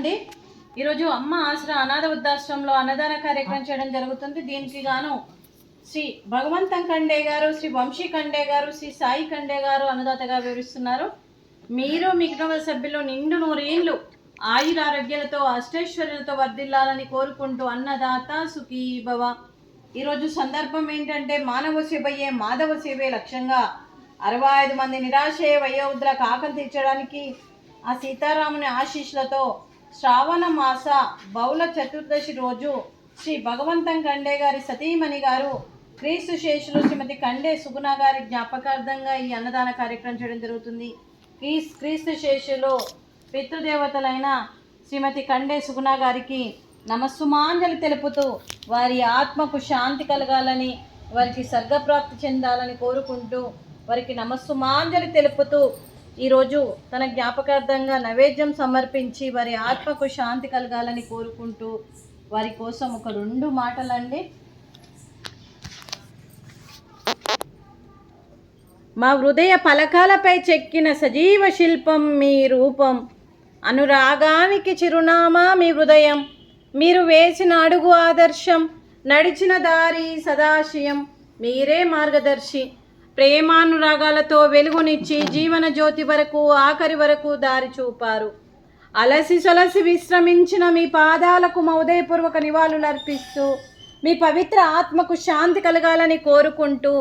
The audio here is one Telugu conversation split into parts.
అండి. ఈరోజు అమ్మ ఆసరా అనాథ వృద్ధాశ్రమంలో అన్నదాన కార్యక్రమం చేయడం జరుగుతుంది. దీనికి గాను శ్రీ భగవంతం కండే గారు, శ్రీ వంశీ కండే గారు, శ్రీ సాయి కండే గారు అన్నదాతగా వివరిస్తున్నారు. మీరు మీ కుటుంబ సభ్యులు నిండు నూరేళ్లు ఆయురారోగ్యాలతో అష్టైశ్వర్యాలతో వర్ధిల్లాలని కోరుకుంటూ అన్నదాత సుఖీ భవ. ఈరోజు సందర్భం ఏంటంటే మానవ సేవయే మాధవ సేవే లక్ష్యంగా 65 మంది నిరాశయ వయోవృద్ధులకు ఆకలి తీర్చడానికి ఆ సీతారాముని ఆశీస్సులతో శ్రావణ మాస బౌల చతుర్దశి రోజు శ్రీ భగవంతం కండే గారి సతీమణి గారు క్రీస్తు శేషులు శ్రీమతి కండే సుగుణ గారి జ్ఞాపకార్థంగా ఈ అన్నదాన కార్యక్రమం చేయడం జరుగుతుంది. క్రీస్తు శేషులు పితృదేవతలైన శ్రీమతి కండే సుగుణ గారికి నమస్సుమాంజలి తెలుపుతూ వారి ఆత్మకు శాంతి కలగాలని, వారికి స్వర్గప్రాప్తి చెందాలని కోరుకుంటూ వారికి నమస్సుమాంజలి తెలుపుతూ ఈరోజు తన జ్ఞాపకార్థంగా నైవేద్యం సమర్పించి వారి ఆత్మకు శాంతి కలగాలని కోరుకుంటూ వారి కోసం ఒక 2 మాటలండి. మా హృదయ పలకాలపై చెక్కిన సజీవ శిల్పం మీ రూపం, అనురాగానికి చిరునామా మీ హృదయం, మీరు వేసిన అడుగు ఆదర్శం, నడిచిన దారి సదాశయం, మీరే మార్గదర్శి. ప్రేమానురాగాలతో వెలుగునిచ్చి జీవన జ్యోతి వరకు ఆఖరి వరకు దారి చూపారు. అలసి సొలసి విశ్రమించిన మీ పాదాలకు మా ఉదయపూర్వక నివాళులు అర్పిస్తూ మీ పవిత్ర ఆత్మకు శాంతి కలగాలని కోరుకుంటూ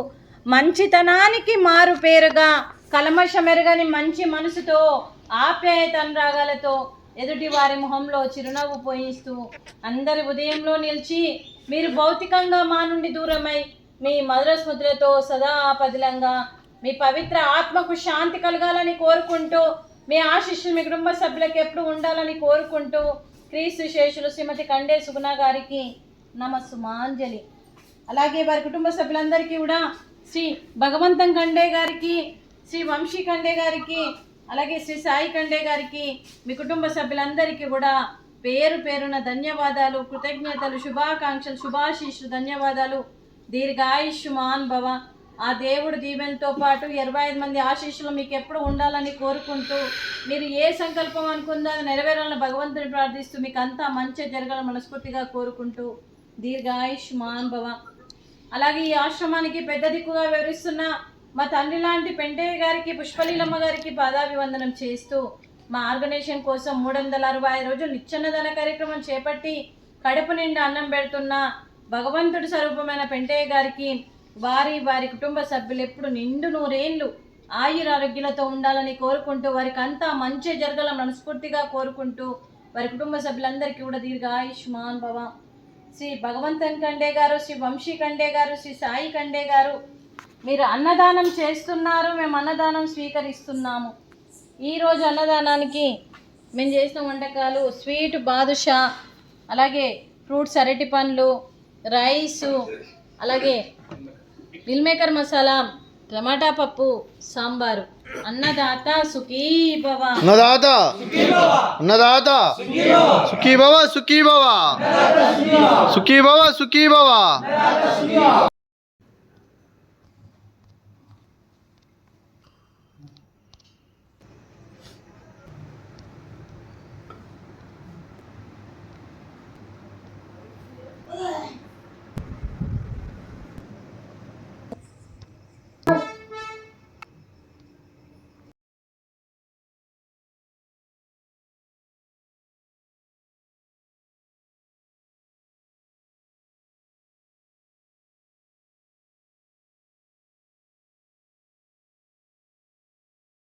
మంచితనానికి మారు పేరుగా కల్మషమెరగని మంచి మనసుతో ఆప్యాయత అనురాగాలతో ఎదుటి వారి మొహంలో చిరునవ్వు పోయిస్తూ అందరి ఉదయంలో నిలిచి మీరు భౌతికంగా మా నుండి దూరమై మీ మధుర స్మృతులతో సదా పదిలంగా మీ పవిత్ర ఆత్మకు శాంతి కలగాలని కోరుకుంటూ మీ ఆశీస్సులు మీ కుటుంబ సభ్యులకు ఎప్పుడు ఉండాలని కోరుకుంటూ క్రీస్తు శేషులు శ్రీమతి కండే సుగుణ గారికి నమస్సుమాంజలి. అలాగే వారి కుటుంబ సభ్యులందరికీ కూడా శ్రీ భగవంతం కండే గారికి, శ్రీ వంశీ కండే గారికి, అలాగే శ్రీ సాయి కండే గారికి, మీ కుటుంబ సభ్యులందరికీ కూడా పేరు పేరున ధన్యవాదాలు, కృతజ్ఞతలు, శుభాకాంక్షలు, శుభాశీస్సులు, ధన్యవాదాలు. దీర్ఘాయుష్మాన్ భవ. ఆ దేవుడు దీవెనతో పాటు 25 మంది ఆశీస్సులు మీకు ఎప్పుడు ఉండాలని కోరుకుంటూ మీరు ఏ సంకల్పం అనుకుందో అది నెరవేరాలని భగవంతుని ప్రార్థిస్తూ మీకు అంతా మంచి జరగాలని మనస్ఫూర్తిగా కోరుకుంటూ దీర్ఘాయుష్మాన్ భవ. అలాగే ఈ ఆశ్రమానికి పెద్ద దిక్కుగా వివరిస్తున్న మా తండ్రి లాంటి పెంటయ్య గారికి, పుష్పలీలమ్మ గారికి పాదాభివందనం చేస్తూ మా ఆర్గనైజేషన్ కోసం 365 రోజులు నిత్యన్నదాన కార్యక్రమం చేపట్టి కడుపు నిండా అన్నం పెడుతున్న భగవంతుడి స్వరూపమైన పెంటయ్య గారికి, వారి కుటుంబ సభ్యులు ఎప్పుడు నిండు నూరేళ్లు ఆయురారోగ్యాలతో ఉండాలని కోరుకుంటూ వారికి అంతా మంచి జరగాలని మనస్ఫూర్తిగా కోరుకుంటూ వారి కుటుంబ సభ్యులందరికీ కూడా దీర్ఘాయుష్మాన్ భవ. శ్రీ భగవంతం కండే గారు, శ్రీ వంశీ కండే గారు, శ్రీ సాయి కండే గారు, మీరు అన్నదానం చేస్తున్నారు, మేము అన్నదానం స్వీకరిస్తున్నాము. ఈరోజు అన్నదానానికి మేము చేసిన వంటకాలు స్వీట్ బాదుషా, అలాగే ఫ్రూట్స్ అరటి పండ్లు, రైసు, అలాగే మిల్ మేకర్ మసాలా, టమాటా పప్పు, సాంబారు. అన్నదాత సుఖీ భవ. అన్నదాత అన్నదాత సుఖీ భవ, సుఖీ భవ, సుఖీ భవ, సుఖీ భవ.